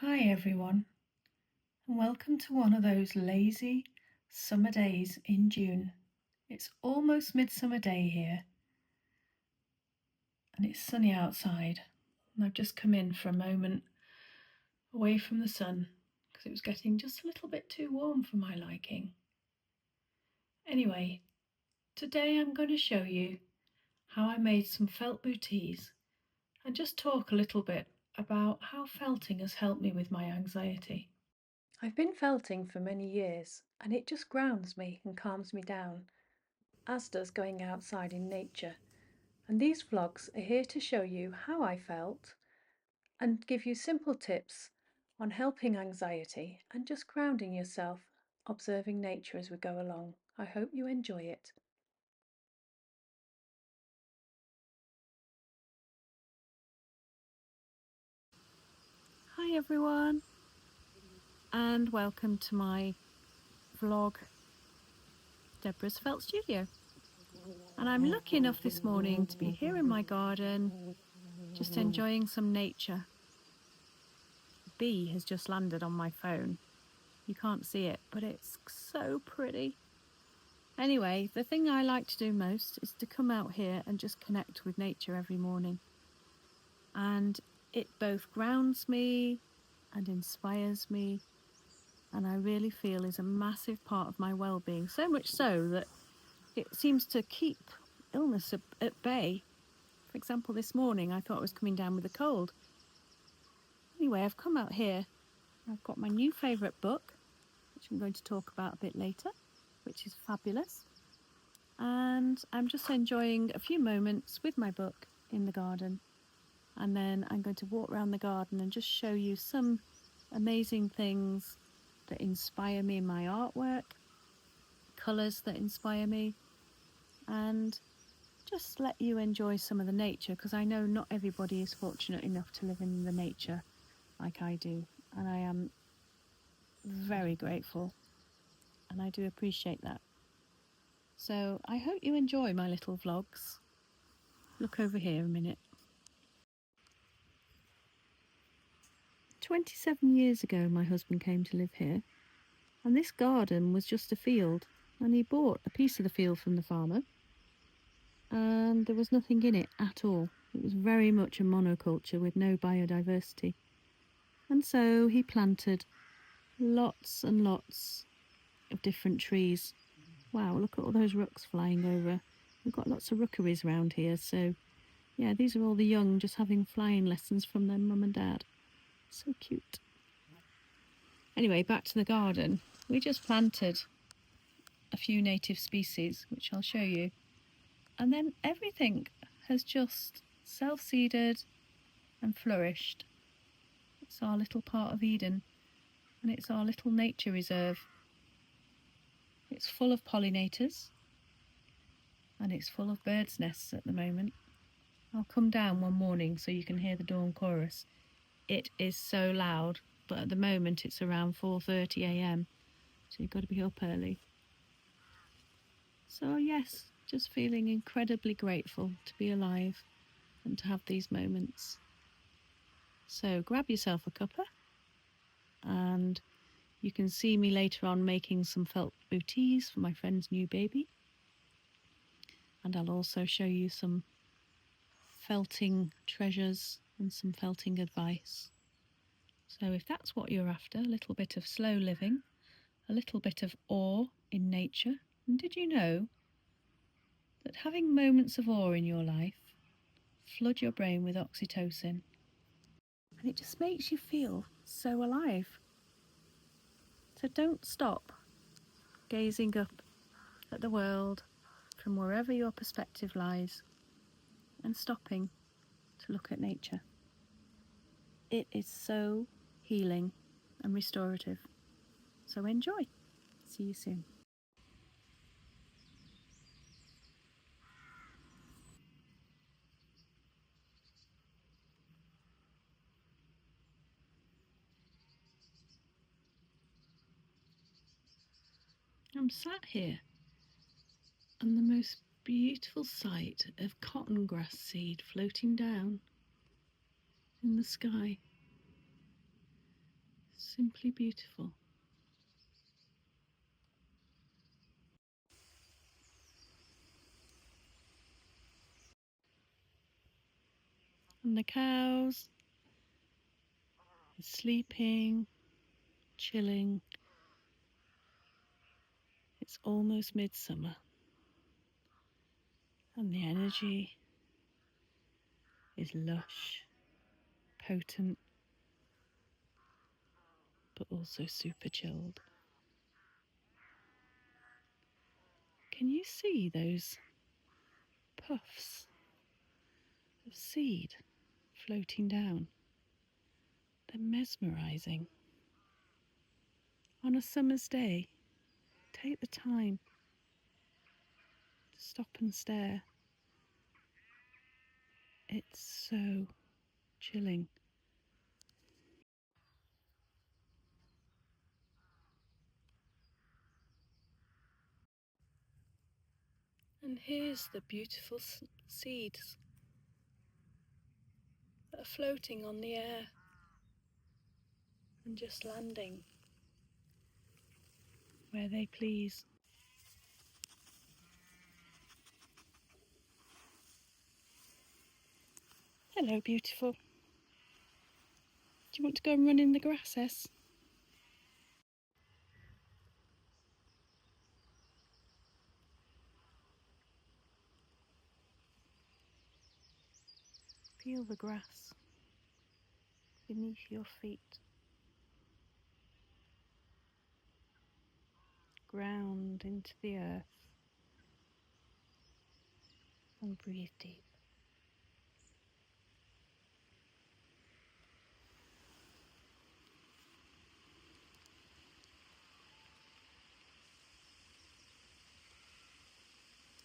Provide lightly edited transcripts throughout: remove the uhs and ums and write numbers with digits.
Hi everyone, and welcome to one of those lazy summer days in June. It's almost midsummer day here, and it's sunny outside. And I've just come in for a moment away from the sun because it was getting just a little bit too warm for my liking. Anyway, today I'm going to show you how I made some felt bootees and just talk a little bit about how felting has helped me with my anxiety. I've been felting for many years, and it just grounds me and calms me down, as does going outside in nature. And these vlogs are here to show you how I felt and give you simple tips on helping anxiety and just grounding yourself, observing nature as we go along. I hope you enjoy it. Hi everyone, and welcome to my vlog, Debra's Felt Studio. And I'm lucky enough this morning to be here in my garden, just enjoying some nature. A bee has just landed on my phone. You can't see it, but it's so pretty. Anyway, the thing I like to do most is to come out here and just connect with nature every morning. And it both grounds me and inspires me, and I really feel is a massive part of my well-being, so much so that it seems to keep illness at bay. For example, this morning I thought I was coming down with a cold. Anyway, I've come out here. I've got my new favourite book, which I'm going to talk about a bit later, which is fabulous. And I'm just enjoying a few moments with my book in the garden. And then I'm going to walk around the garden and just show you some amazing things that inspire me in my artwork, colours that inspire me, and just let you enjoy some of the nature, because I know not everybody is fortunate enough to live in the nature like I do, and I am very grateful, and I do appreciate that. So I hope you enjoy my little vlogs. Look over here a minute. 27 years ago my husband came to live here, and this garden was just a field, and he bought a piece of the field from the farmer, and there was nothing in it at all. It was very much a monoculture with no biodiversity. And so he planted lots and lots of different trees. Wow, look at all those rooks flying over. We've got lots of rookeries around here, so yeah, these are all the young just having flying lessons from their mum and dad. So cute. Anyway, back to the garden. We just planted a few native species, which I'll show you. And then everything has just self-seeded and flourished. It's our little part of Eden, and it's our little nature reserve. It's full of pollinators, and it's full of birds' nests at the moment. I'll come down one morning so you can hear the dawn chorus. It is so loud, but at the moment it's around 4:30 a.m, so you've got to be up early. So yes, just feeling incredibly grateful to be alive and to have these moments. So grab yourself a cuppa, and you can see me later on making some felt bootees for my friend's new baby. And I'll also show you some felting treasures and some felting advice. So if that's what you're after, a little bit of slow living, a little bit of awe in nature. And did you know that having moments of awe in your life flood your brain with oxytocin? And it just makes you feel so alive. So don't stop gazing up at the world from wherever your perspective lies and stopping to look at nature. It is so healing and restorative. So enjoy. See you soon. I'm sat here on the most beautiful sight of cotton grass seed floating down in the sky. Simply beautiful. And the cows are sleeping, chilling. It's almost midsummer, and the energy is lush, potent, but also super chilled. Can you see those puffs of seed floating down? They're mesmerising. On a summer's day, take the time to stop and stare. It's so chilling. And here's the beautiful seeds that are floating on the air and just landing where they please. Hello, beautiful. Do you want to go and run in the grass, S? Feel the grass beneath your feet. Ground into the earth and breathe deep.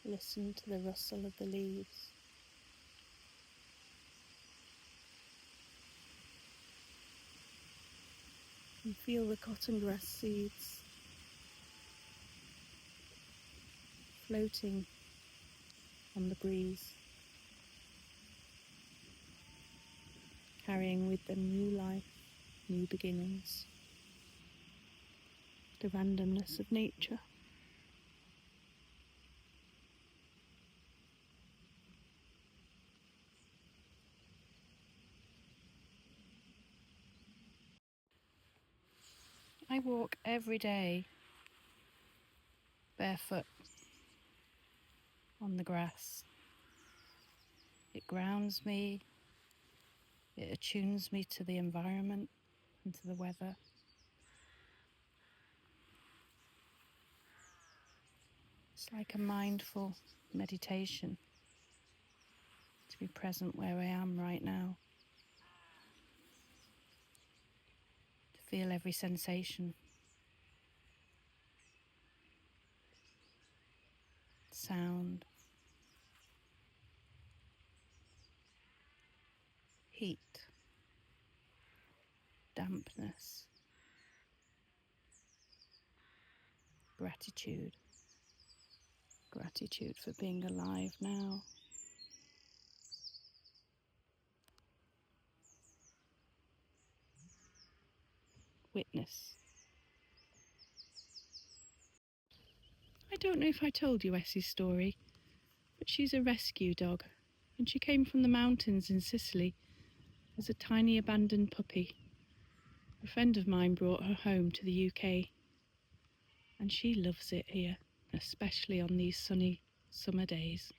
Listen to the rustle of the leaves. And feel the cotton grass seeds floating on the breeze, carrying with them new life, new beginnings, the randomness of nature. I walk every day barefoot on the grass. It grounds me, it attunes me to the environment and to the weather. It's like a mindful meditation to be present where I am right now, to feel every sensation, sound, heat, dampness, gratitude. Gratitude for being alive now. Witness. I don't know if I told you Essie's story, but she's a rescue dog, and she came from the mountains in Sicily as a tiny abandoned puppy. A friend of mine brought her home to the UK, and she loves it here, especially on these sunny summer days.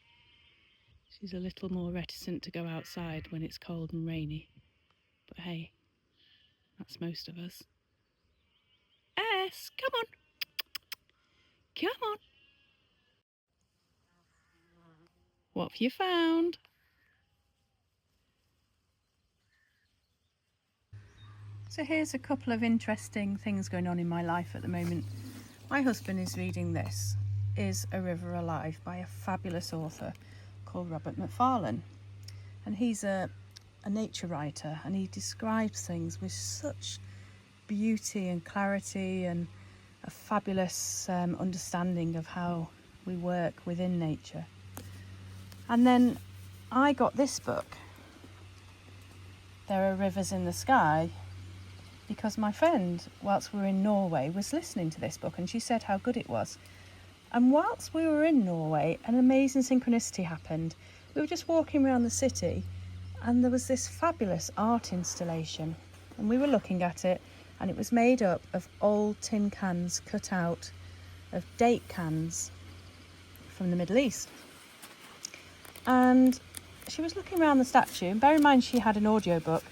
She's a little more reticent to go outside when it's cold and rainy, but hey, that's most of us. Come on! Come on! What have you found? So here's a couple of interesting things going on in my life at the moment. My husband is reading this, Is a River Alive, by a fabulous author called Robert Macfarlane. And he's a nature writer, and he describes things with such beauty and clarity and a fabulous understanding of how we work within nature. And then I got this book, There Are Rivers in the Sky, because my friend, whilst we were in Norway, was listening to this book and she said how good it was. And whilst we were in Norway, an amazing synchronicity happened. We were just walking around the city and there was this fabulous art installation, and we were looking at it, and it was made up of old tin cans cut out of date cans from the Middle East. And she was looking around the statue, and bear in mind she had an audiobook.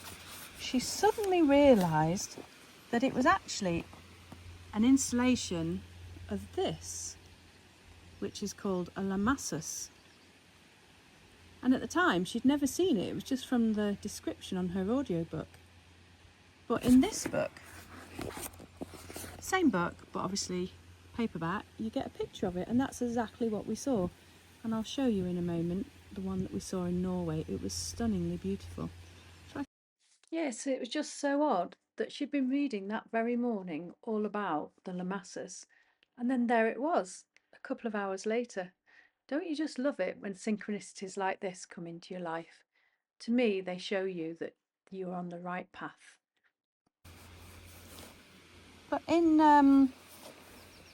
She suddenly realised that it was actually an installation of this, which is called a lamassus. And at the time she'd never seen it, it was just from the description on her audiobook. But in this book, same book, but obviously paperback, you get a picture of it, and that's exactly what we saw. And I'll show you in a moment the one that we saw in Norway. It was stunningly beautiful. Yes, it was just so odd that she'd been reading that very morning all about the lamassus, and then there it was, a couple of hours later. Don't you just love it when synchronicities like this come into your life? To me, they show you that you're on the right path. But in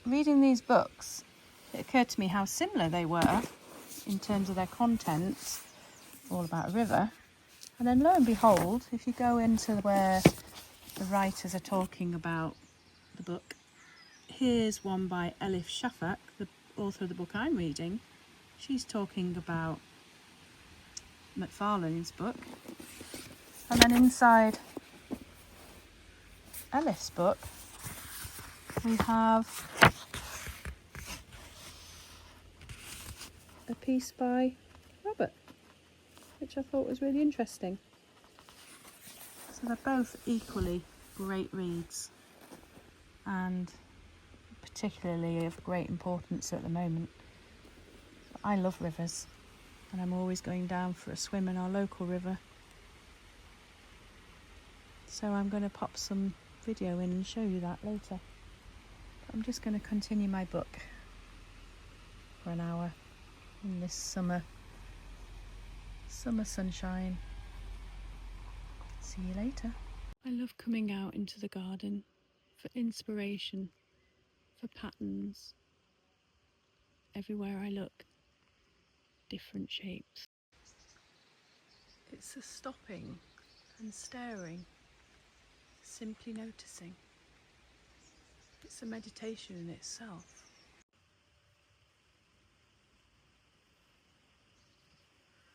reading these books, it occurred to me how similar they were in terms of their contents, all about a river. And then lo and behold, if you go into where the writers are talking about the book, here's one by Elif Shafak, the author of the book I'm reading. She's talking about Macfarlane's book. And then inside Elif's book, we have a piece by Robert, which I thought was really interesting. So they're both equally great reads, and particularly of great importance at the moment. I love rivers, and I'm always going down for a swim in our local river. So I'm going to pop some video in and show you that later. But I'm just going to continue my book for an hour in this summer sunshine. See you later. I love coming out into the garden for inspiration, for patterns. Everywhere I look, different shapes. It's a stopping and staring, simply noticing. It's a meditation in itself.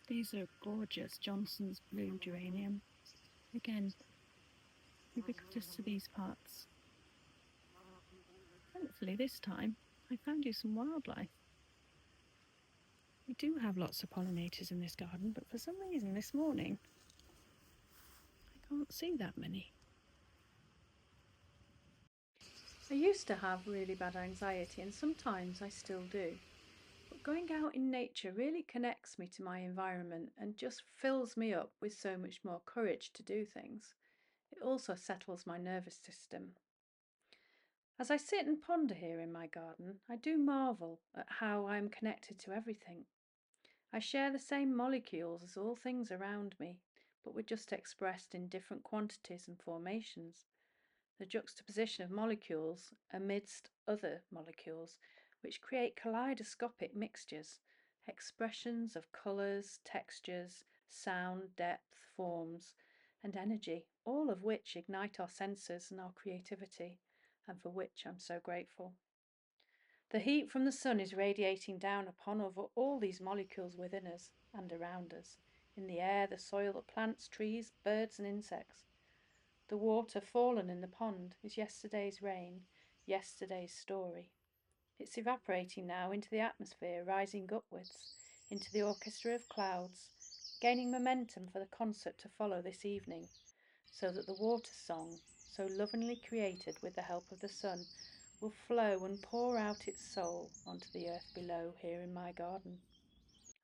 These are gorgeous Johnson's blue geranium. Again, ubiquitous to these parts. Thankfully this time I found you some wildlife. We do have lots of pollinators in this garden, but for some reason this morning I can't see that many. I used to have really bad anxiety, and sometimes I still do. But going out in nature really connects me to my environment and just fills me up with so much more courage to do things. It also settles my nervous system. As I sit and ponder here in my garden, I do marvel at how I am connected to everything. I share the same molecules as all things around me, but we're just expressed in different quantities and formations. The juxtaposition of molecules amidst other molecules, which create kaleidoscopic mixtures, expressions of colours, textures, sound, depth, forms, and energy, all of which ignite our senses and our creativity, and for which I'm so grateful. The heat from the sun is radiating down upon over all these molecules within us and around us, in the air, the soil, the plants, trees, birds, and insects. The water fallen in the pond is yesterday's rain, yesterday's story. It's evaporating now into the atmosphere, rising upwards, into the orchestra of clouds, gaining momentum for the concert to follow this evening, so that the water song, so lovingly created with the help of the sun, will flow and pour out its soul onto the earth below here in my garden.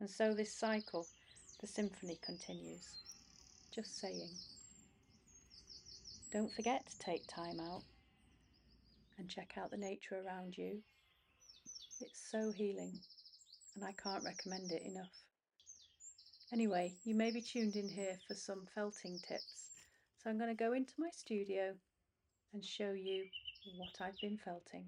And so this cycle, the symphony continues. Just saying. Don't forget to take time out and check out the nature around you. It's so healing, and I can't recommend it enough. Anyway, you may be tuned in here for some felting tips. So I'm going to go into my studio and show you what I've been felting.